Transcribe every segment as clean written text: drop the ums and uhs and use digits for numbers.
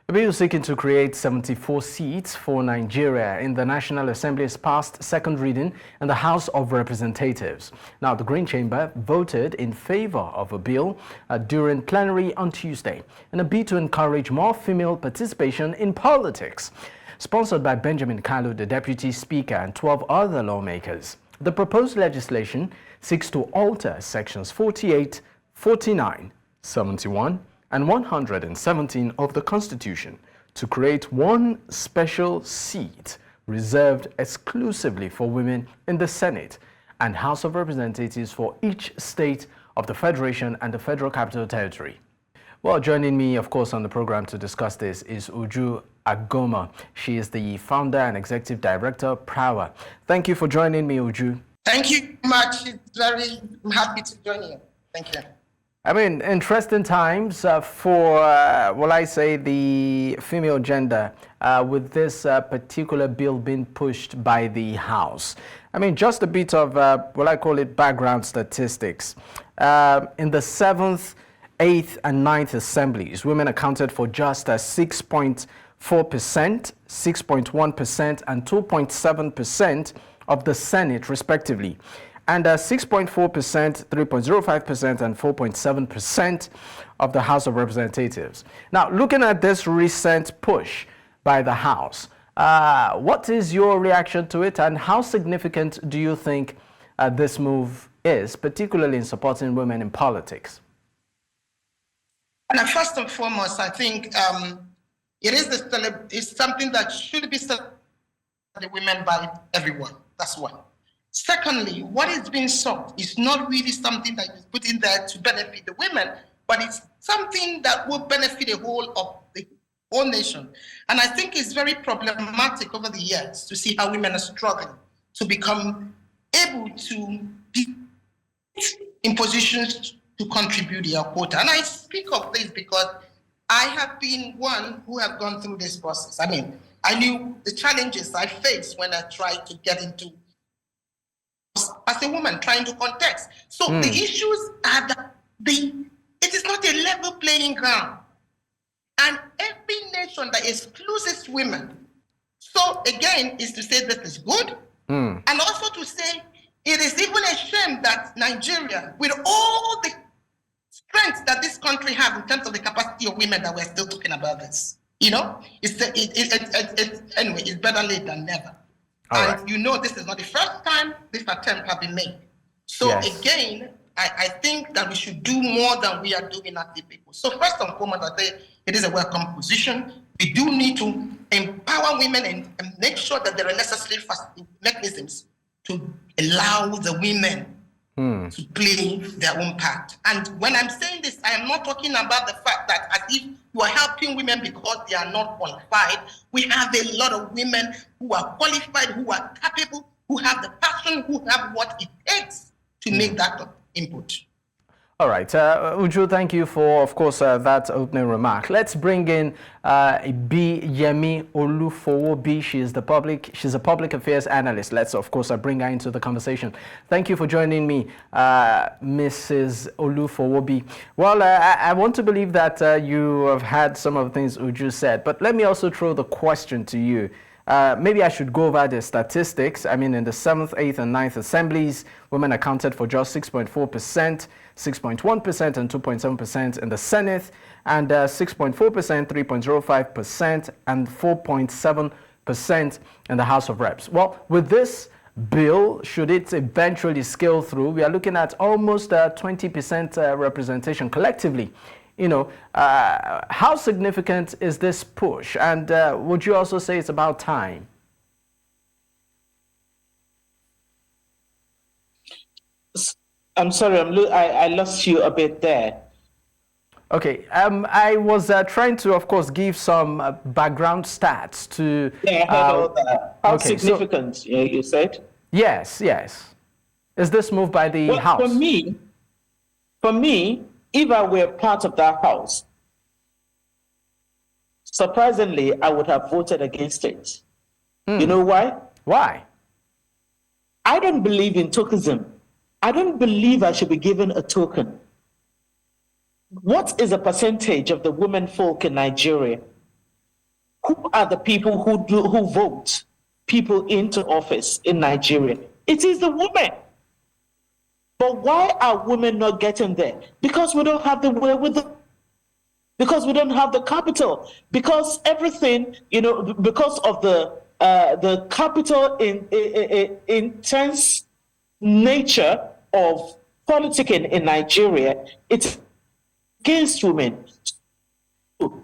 A bill seeking to create 74 seats for Nigeria in the National Assembly has passed second reading in the House of Representatives. Now, the Green Chamber voted in favor of a bill during plenary on Tuesday in a bid to encourage more female participation in politics. Sponsored by Benjamin Kalu, the Deputy Speaker, and 12 other lawmakers, the proposed legislation seeks to alter Sections 48, 49, 71, and 117 of the Constitution to create one special seat reserved exclusively for women in the Senate and House of Representatives for each state of the Federation and the Federal Capital Territory. Well, joining me, of course, on the program to discuss this is Uju Agoma. She is the founder and executive director of Power. Thank you for joining me, Uju. Thank you much. I'm happy to join you. Thank you. I mean, interesting times for, well, I say, the female gender with this particular bill being pushed by the House. I mean, just a bit of, well, I call it background statistics. In the 7th, 8th, and 9th assemblies, women accounted for just 6.4%, 6.1%, and 2.7% of the Senate, respectively. And 6.4%, 3.05%, and 4.7% of the House of Representatives. Now, looking at this recent push by the House, what is your reaction to it, and how significant do you think this move is, particularly in supporting women in politics? And first and foremost, I think it's something that should be celebrated by the women, by everyone. That's one. Secondly, what is being sought is not really something that is put in there to benefit the women, but it's something that will benefit the whole of the whole nation. And I think it's very problematic over the years to see how women are struggling to become able to be in positions to contribute their quota. And I speak of this because I have been one who have gone through this process. I mean, I knew the challenges I faced when I tried to get into as a woman trying to contest. So the issues are that it is not a level playing ground. And every nation that excludes women, so again, is to say this is good, and also to say it is even a shame that Nigeria, with all the strength that this country has in terms of the capacity of women, that we're still talking about this. You know, anyway, it's better late than never. And you know, this is not the first time this attempt has been made. So again, I think that we should do more than we are doing as the people. So first and foremost, I say it is a welcome position. We do need to empower women and make sure that there are necessary mechanisms to allow the women to play their own part. And when I'm saying this, I am not talking about the fact that as if you are helping women because they are not qualified. We have a lot of women who are qualified, who are capable, who have the passion, who have what it takes to make that input. All right, Uju, thank you for, of course, that opening remark. Let's bring in B. Yemi Olu Fosu. She's a public affairs analyst. Let's, of course, bring her into the conversation. Thank you for joining me, Mrs. Olu Fosu. Well, I want to believe that you have had some of the things Uju said, but let me also throw the question to you. Maybe I should go over the statistics. I mean, in the 7th, 8th, and 9th assemblies, women accounted for just 6.4%, 6.1%, and 2.7% in the Senate, and 6.4%, 3.05%, and 4.7% in the House of Reps. Well, with this bill, should it eventually scale through, we are looking at almost 20% representation collectively. You know, how significant is this push? And would you also say it's about time? I'm sorry, I lost you a bit there. Okay, I was trying to, of course, give some background stats to... Yeah, I heard all that. How significant, so, you said? Yes, yes. Is this move by the House? For me, if I were part of that House, surprisingly, I would have voted against it. You know why? Why? I don't believe in tokenism. I don't believe I should be given a token. What is the percentage of the women folk in Nigeria who are the people who vote people into office in Nigeria? It is the women. But why are women not getting there? Because we don't have the wherewithal. Because we don't have the capital. Because everything, because of the capital intense nature of politicking in Nigeria, it's against women.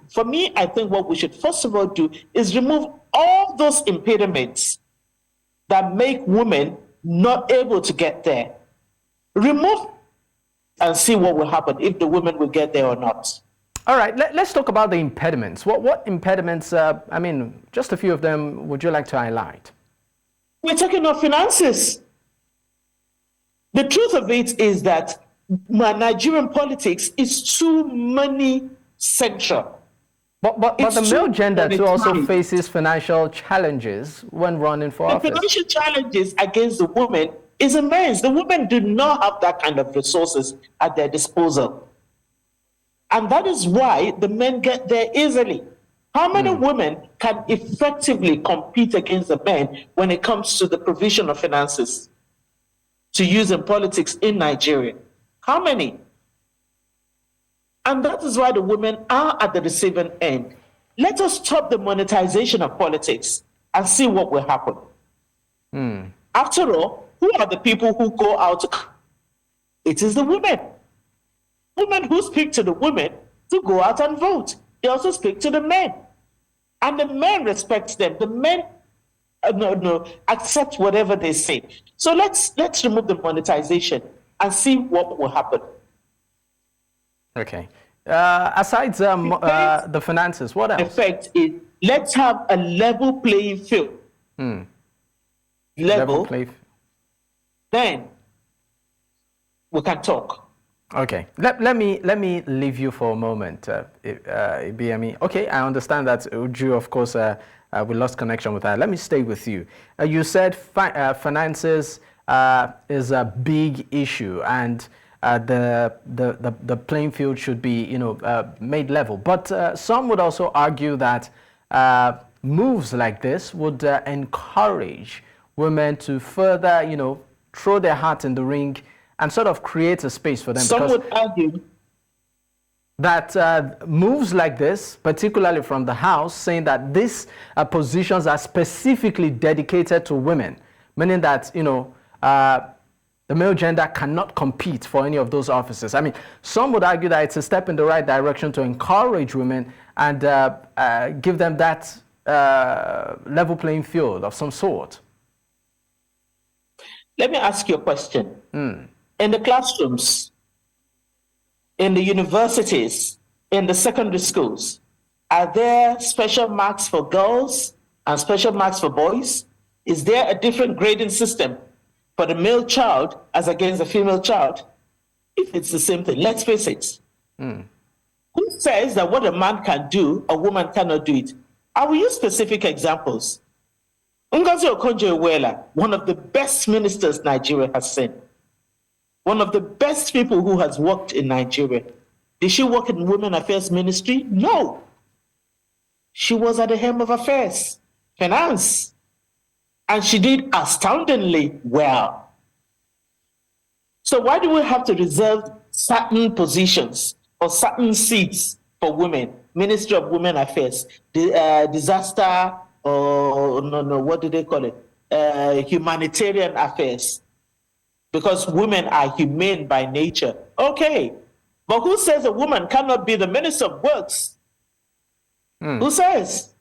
For me, I think what we should first of all do is remove all those impediments that make women not able to get there. Remove and see what will happen, if the women will get there or not. All right, let's talk about the impediments. What impediments, just a few of them, would you like to highlight? We're talking of finances. The truth of it is that Nigerian politics is too money central. But the male gender too also faces financial challenges when running for office. The financial challenges against the women is immense. The women do not have that kind of resources at their disposal. And that is why the men get there easily. How many women can effectively compete against the men when it comes to the provision of finances to use in politics in Nigeria? How many? And that is why the women are at the receiving end. Let us stop the monetization of politics and see what will happen. After all, who are the people who go out? It is the women. Women who speak to the women to go out and vote. They also speak to the men. And the men respect them. The men accept whatever they say. So let's remove the monetization and see what will happen. Okay. Aside the finances, what else? Effect is, let's have a level playing field. Level playing field. Then we can talk. Okay. Let me leave you for a moment, BME. Okay, I understand that Uju, of course, we lost connection with her. Let me stay with you. You said finances is a big issue, and the playing field should be, made level. But some would also argue that moves like this would encourage women to further, throw their hat in the ring and sort of create a space for them. Some would argue that moves like this, particularly from the House, saying that these positions are specifically dedicated to women, meaning that, the male gender cannot compete for any of those offices. I mean, some would argue that it's a step in the right direction to encourage women and give them that level playing field of some sort. Let me ask you a question. In the classrooms, in the universities, in the secondary schools, are there special marks for girls and special marks for boys? Is there a different grading system for the male child as against the female child? If it's the same thing, let's face it. Who says that what a man can do, a woman cannot do it? I will use specific examples. Ngozi Okonjo-Iweala, one of the best ministers Nigeria has seen, one of the best people who has worked in Nigeria. Did she work in Women Affairs Ministry? No. She was at the helm of affairs, finance, and she did astoundingly well. So why do we have to reserve certain positions or certain seats for women? Ministry of Women Affairs, disaster, what do they call it? Humanitarian affairs. Because women are humane by nature. Okay, but who says a woman cannot be the Minister of Works? Who says?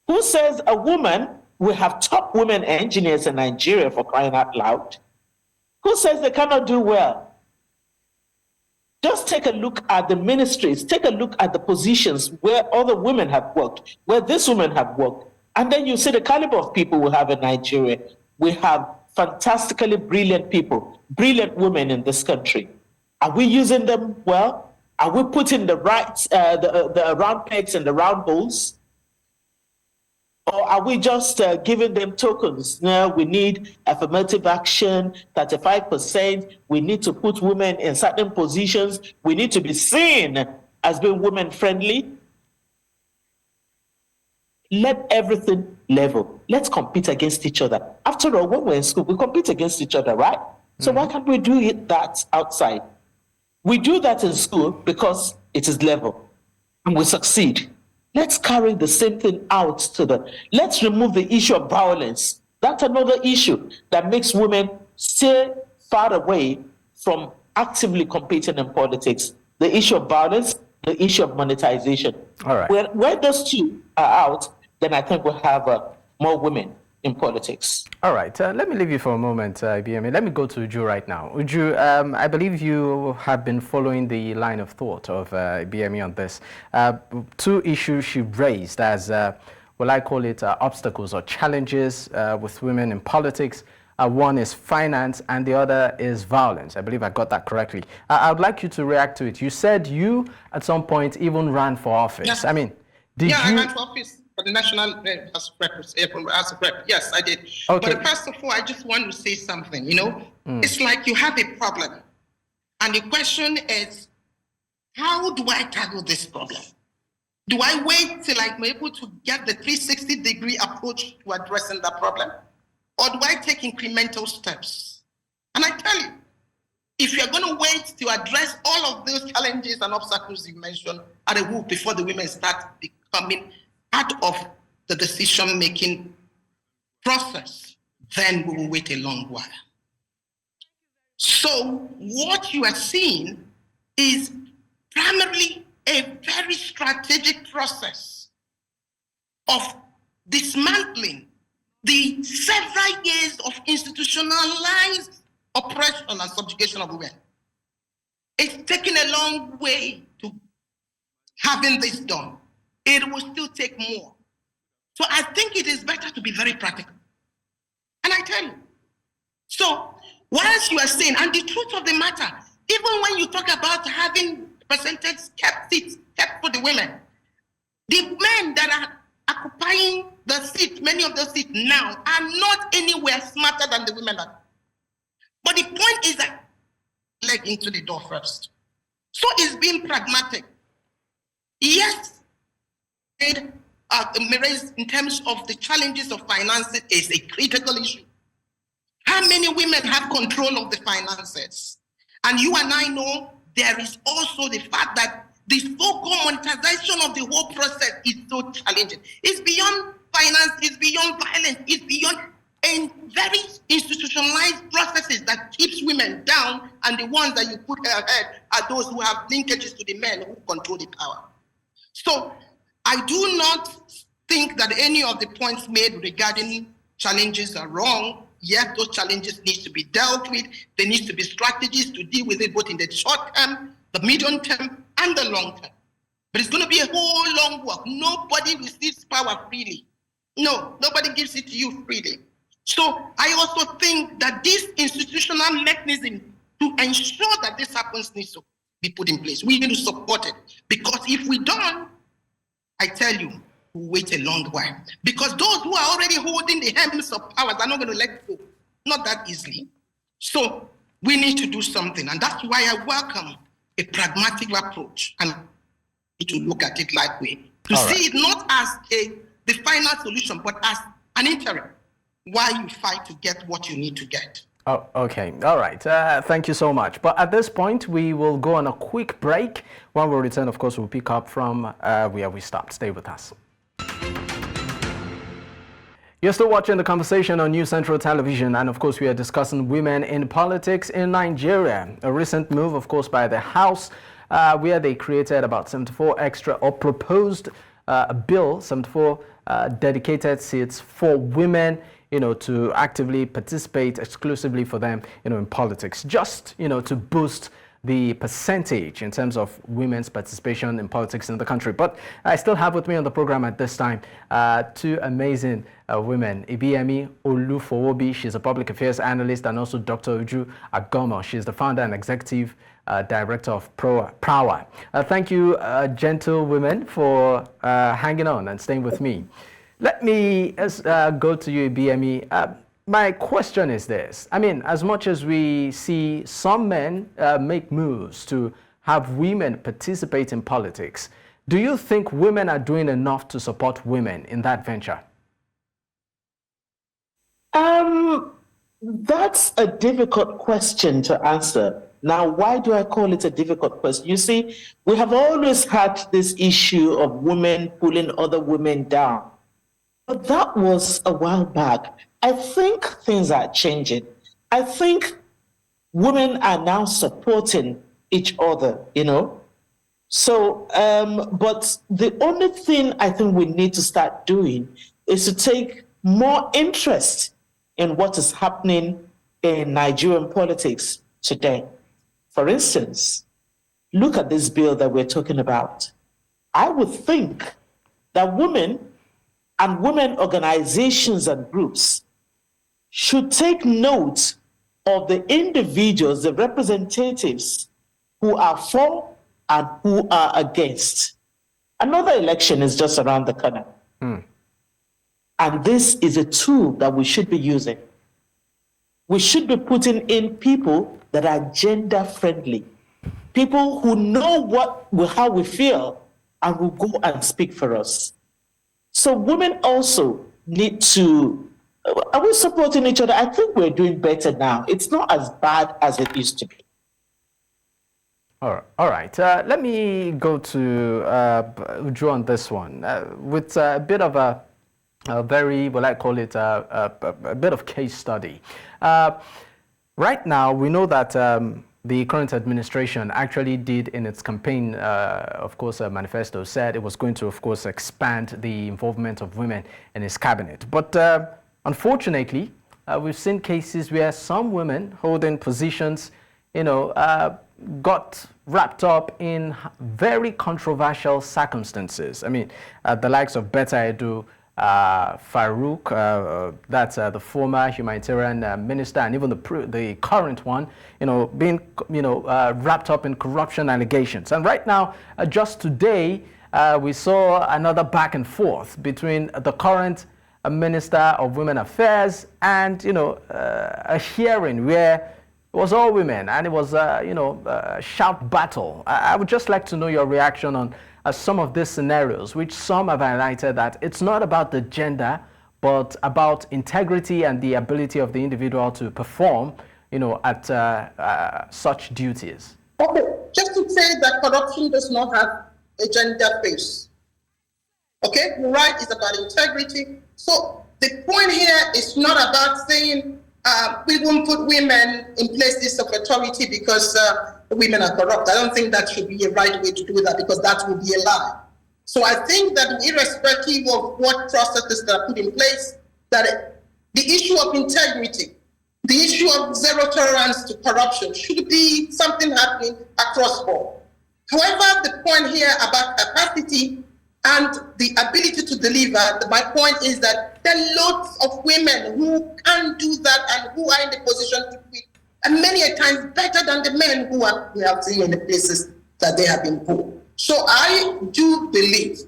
Who says a woman, we have top women engineers in Nigeria, for crying out loud. Who says they cannot do well? Just take a look at the ministries, take a look at the positions where other women have worked, where these women have worked, and then you see the caliber of people we have in Nigeria. We have fantastically brilliant people, brilliant women in this country. Are we using them well? Are we putting the right, the round pegs in the round holes? Or are we just giving them tokens? No, we need affirmative action, 35%. We need to put women in certain positions. We need to be seen as being women friendly. Let everything level. Let's compete against each other. After all, when we're in school, we compete against each other, right? So why can't we do that outside? We do that in school because it is level and we succeed. Let's carry the same thing out let's remove the issue of violence. That's another issue that makes women stay far away from actively competing in politics. The issue of violence, the issue of monetization. All right. Where those two are out, then I think we'll have more women in politics. All right. Let me leave you for a moment, BMA. Let me go to Uju right now. Uju, I believe you have been following the line of thought of BMA on this. Two issues she raised as, well, I call it obstacles or challenges with women in politics. One is finance and the other is violence. I believe I got that correctly. I would like you to react to it. You said you, at some point, even ran for office. Yes. I mean, did you... I ran for office for the National House of Rep. Yes, I did. Okay. But first of all, I just want to say something, It's like you have a problem. And the question is, how do I tackle this problem? Do I wait till I'm able to get the 360-degree approach to addressing that problem? Or do I take incremental steps? And I tell you, if you're going to wait to address all of those challenges and obstacles you mentioned at a whoop before the women start becoming part of the decision-making process, then we will wait a long while. So what you are seeing is primarily a very strategic process of dismantling the several years of institutionalized oppression and subjugation of women. It's taken a long way to having this done. It will still take more. So I think it is better to be very practical. And I tell you, so whilst you are saying, and the truth of the matter, even when you talk about having percentage kept for the women, the men that are occupying the seat, many of those seats now, are not anywhere smarter than the women are. But the point is that leg into the door first. So it's being pragmatic. Yes, in terms of the challenges of finances is a critical issue. How many women have control of the finances? And you and I know there is also the fact that the so-called monetization of the whole process is so challenging. It's beyond finance, it's beyond violence, it's beyond very institutionalized processes that keeps women down, and the ones that you put ahead are those who have linkages to the men who control the power. So I do not think that any of the points made regarding challenges are wrong. Yes, those challenges need to be dealt with. There needs to be strategies to deal with it both in the short term, the medium term, and the long term. But it's going to be a whole long work. Nobody receives power freely. No, nobody gives it to you freely. So I also think that this institutional mechanism to ensure that this happens needs to be put in place. We need to support it. Because if we don't, I tell you, we'll wait a long while. Because those who are already holding the helms of powers are not going to let go. Not that easily. So we need to do something. And that's why I welcome a pragmatic approach and to look at it like way. To see it not as the final solution, but as an interim while you fight to get what you need to get. Oh, okay. All right. Thank you so much. But at this point, we will go on a quick break. When we return, of course, we'll pick up from where we stopped. Stay with us. You're still watching the conversation on News Central Television, and of course we are discussing women in politics in Nigeria. A recent move, of course, by the House, where they created about 74 extra or proposed a bill, 74 dedicated seats for women, to actively participate exclusively for them, in politics, just, to boost the percentage in terms of women's participation in politics in the country. But I still have with me on the program at this time two amazing women. Ibiyemi Olu Fosu, she's a public affairs analyst, and also Dr. Uju Agomo. She's the founder and executive director of Prawa. Thank you, gentlewomen, for hanging on and staying with me. Let me go to you, Ibiyemi. My question is this. I mean, as much as we see some men make moves to have women participate in politics, Do you think women are doing enough to support women in that venture? That's a difficult question to answer. Now, why do I call it a difficult question? You see, we have always had this issue of women pulling other women down. But that was a while back. I think things are changing. I think women are now supporting each other, So, but the only thing I think we need to start doing is to take more interest in what is happening in Nigerian politics today. For instance, look at this bill that we're talking about. I would think that women and women organizations and groups should take note of the individuals, the representatives who are for and who are against. Another election is just around the corner. And this is a tool that we should be using. We should be putting in people that are gender friendly, people who know how we feel and will go and speak for us. So women also need to, are we supporting each other? I think we're doing better now. It's not as bad as it used to be. All right. Let me go to Uju on this one with a bit of a very, well, I call it a bit of case study. Right now, we know that the current administration actually did in its campaign, of course, a manifesto said it was going to, of course, expand the involvement of women in its cabinet. But unfortunately, we've seen cases where some women holding positions, got wrapped up in very controversial circumstances. I mean, the likes of Betta Edu, Farouk, that's the former humanitarian minister, and even the current one, being, wrapped up in corruption allegations. And right now, just today, we saw another back and forth between the current Minister of Women Affairs and, a hearing where it was all women, and it was, a shout battle. I would just like to know your reaction on some of these scenarios, which some have highlighted that it's not about the gender, but about integrity and the ability of the individual to perform, at such duties. Okay, just to say that corruption does not have a gender face. Okay, you're right, it's about integrity. So the point here is not about saying we won't put women in places of authority because women are corrupt. I don't think that should be a right way to do that, because that would be a lie. So I think that irrespective of what processes that are put in place, that the issue of integrity, the issue of zero tolerance to corruption should be something happening across board. However, the point here about capacity and the ability to deliver, my point is that there are lots of women who can do that and who are in the position to do it, and many a times better than the men who we have seen in the places that they have been put. So I do believe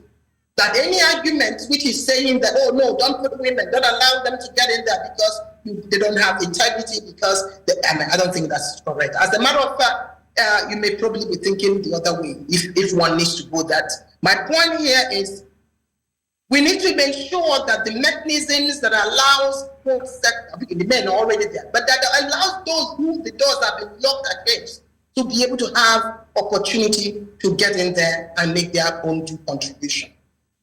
that any argument which is saying that, oh no, don't put women, don't allow them to get in there because they don't have integrity, because I don't think that's correct. As a matter of fact, you may probably be thinking the other way if one needs to go that. My point here is we need to make sure that the mechanisms that allows both sectors, the men are already there, but that allows those who the doors have been locked against to be able to have opportunity to get in there and make their own due contribution.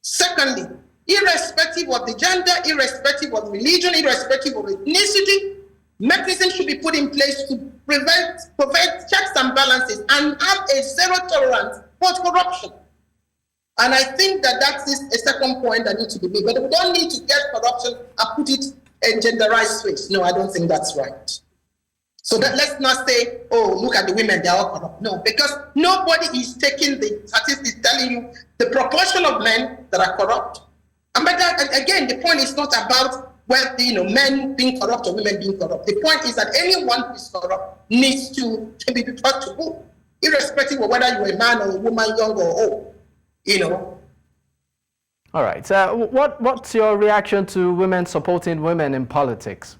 Secondly, irrespective of the gender, irrespective of religion, irrespective of ethnicity, mechanisms should be put in place to prevent checks and balances and have a zero tolerance for corruption. And I think that is a second point that needs to be made. But we don't need to get corruption and put it in genderized space. No, I don't think that's right. So that let's not say, oh, look at the women, they're all corrupt. No, because nobody is taking the statistics telling you the proportion of men that are corrupt. And by that, again, the point is not about whether men being corrupt or women being corrupt. The point is that anyone who is corrupt needs to be brought to book, irrespective of whether you're a man or a woman, young or old. All right. What's your reaction to women supporting women in politics?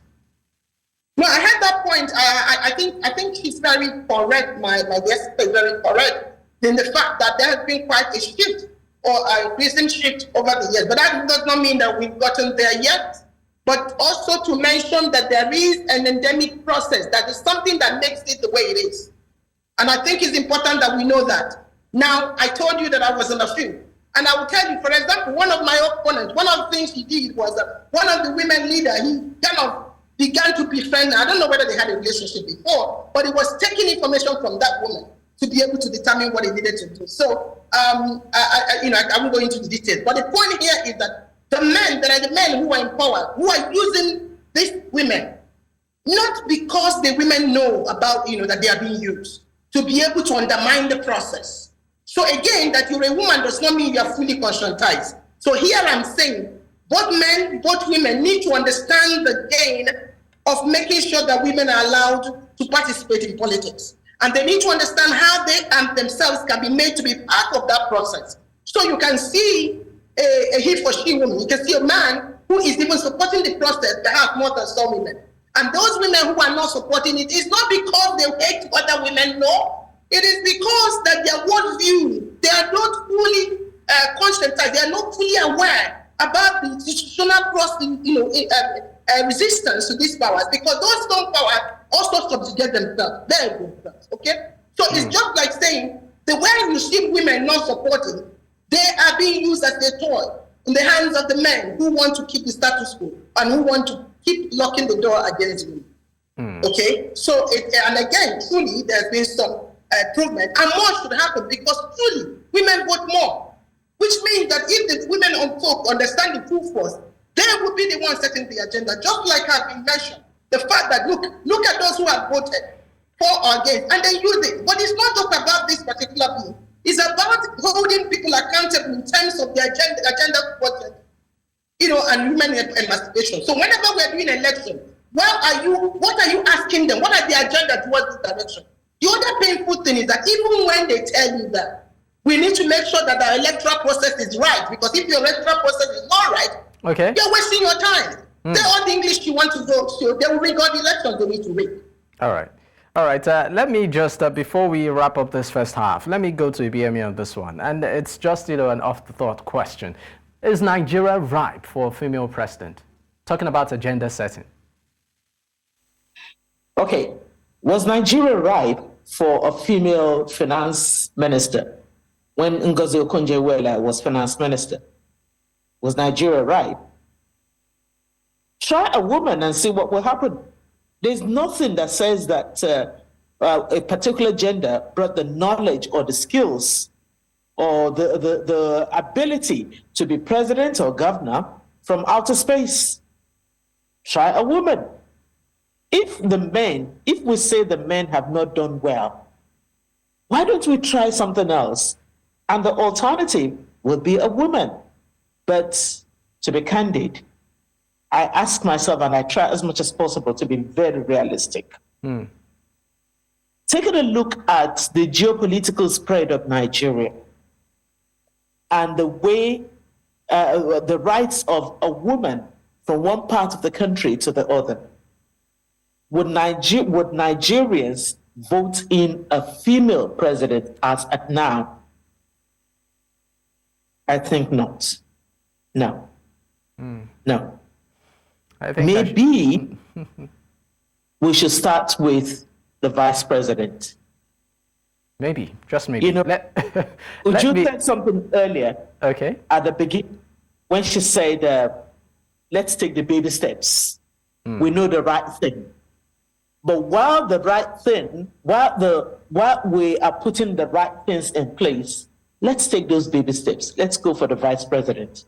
No, I had that point. I think he's very correct. My guest is very correct in the fact that there has been quite a shift or a recent shift over the years. But that does not mean that we've gotten there yet. But also to mention that there is an endemic process, that is something that makes it the way it is. And I think it's important that we know that. Now, I told you that I was in the field. And I will tell you, for example, one of my opponents, one of the things he did was one of the women leaders, he kind of began to befriend her. I don't know whether they had a relationship before, but he was taking information from that woman to be able to determine what he needed to do. So, I won't go into the details. But the point here is that the men, that are the men who are in power, who are using these women, not because the women know about, that they are being used, to be able to undermine the process. So again, that you're a woman does not mean you are fully conscientized. So here I'm saying, both men, both women need to understand the gain of making sure that women are allowed to participate in politics. And they need to understand how they and themselves can be made to be part of that process. So you can see a he for she woman. You can see a man who is even supporting the process, perhaps more than some women. And those women who are not supporting it, it's not because they hate other women, no. It is because that their worldview, they are not fully conscientized, they are not fully aware about the institutional process, resistance to these powers, because those strong powers also subjugate themselves. Very good, okay? So it's just like saying, the way you see women not supporting, they are being used as a toy in the hands of the men who want to keep the status quo and who want to keep locking the door against women. Okay? So, and again, truly, there's been some improvement, and more should happen, because truly, women vote more, which means that if the women on top understand the full force, they will be the ones setting the agenda, just like has been mentioned. The fact that, look at those who have voted for or against, and they use it. But it's not just about this particular bill. It's about holding people accountable in terms of the agenda towards, and women emancipation. So whenever we're doing election, what are you asking them? What are the agenda towards this direction? The other painful thing is that even when they tell you that, we need to make sure that the electoral process is right, because if your electoral process is not right, you're wasting your time. Say all the English you want to vote, so they will rig all the elections they need to rig. All right. Let me just, before we wrap up this first half, let me go to Ibiemi on this one. And it's just, an off-the-thought question. Is Nigeria ripe for a female president? Talking about agenda setting. Okay. Was Nigeria ripe for a female finance minister when Ngozi Okonjo-Iweala was finance minister? Was Nigeria ripe? Try a woman and see what will happen. There's nothing that says that a particular gender brought the knowledge or the skills or the ability to be president or governor from outer space. Try a woman. If we say the men have not done well, why don't we try something else? And the alternative would be a woman. But to be candid, I ask myself, and I try as much as possible to be very realistic. Taking a look at the geopolitical spread of Nigeria and the way the rights of a woman from one part of the country to the other, would Nigerians vote in a female president as at now? I think not. No. No. I think maybe we should start with the vice president. Maybe, just maybe. Uju said something earlier. Okay. At the beginning, when she said, let's take the baby steps. We know the right thing. But while we are putting the right things in place, let's take those baby steps. Let's go for the vice president.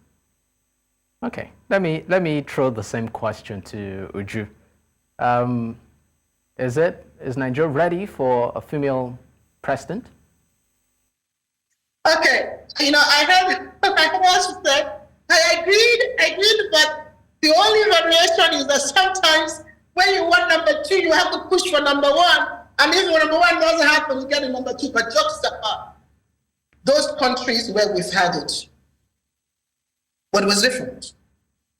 Okay, let me throw the same question to Uju. Is Nigeria ready for a female president? Okay, I heard what she said. I agreed, but the only variation is that sometimes when you want number two, you have to push for number one. And if number one doesn't happen, you get a number two. But jokes apart, those countries where we've had it, what was different?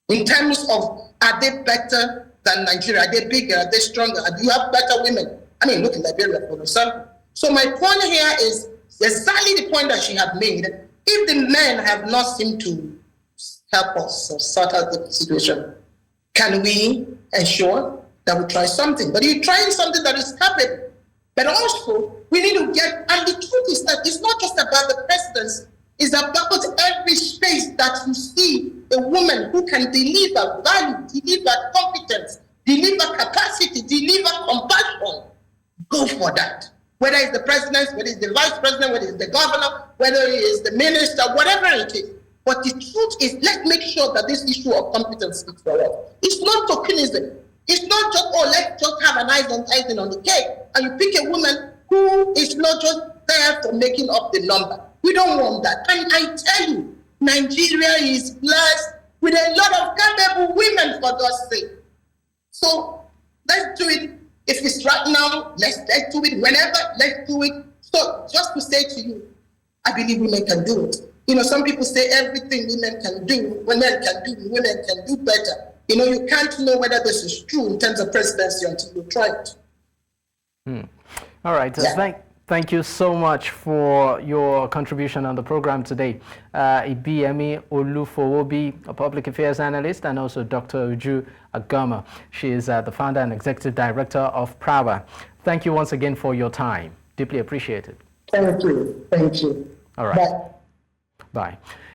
In terms of, are they better than Nigeria? Are they bigger? Are they stronger? Do you have better women? I mean, look at Liberia, for example. So my point here is exactly the point that she had made, If the men have not seemed to help us or sort out the situation, can we ensure that we try something? But you're trying something that is happening. But also, we need to get, and the truth is that it's not just about the presidency, it's about every space that you see a woman who can deliver value, deliver competence, deliver capacity, deliver compassion. Go for that. Whether it's the president, whether it's the vice president, whether it's the governor, whether it is the minister, whatever it is. But the truth is, let's make sure that this issue of competence is for us. It's not tokenism. It's not just, oh, let's just have an icing on the cake. And you pick a woman who is not just there for making up the number. We don't want that. And I tell you, Nigeria is blessed with a lot of capable women, for God's sake. So let's do it. If it's right now, let's do it. Whenever, let's do it. So just to say to you, I believe women can do it. You know, some people say everything women can do, women can do better. You know, you can't know whether this is true in terms of presidency until you try it. All right. Thank you so much for your contribution on the program today. Ibiyemi Olu Fosu, a public affairs analyst, and also Dr. Uju Agama. She is the founder and executive director of PRAWA. Thank you once again for your time. Deeply appreciated. Thank you. Thank you. All right. Bye. Bye.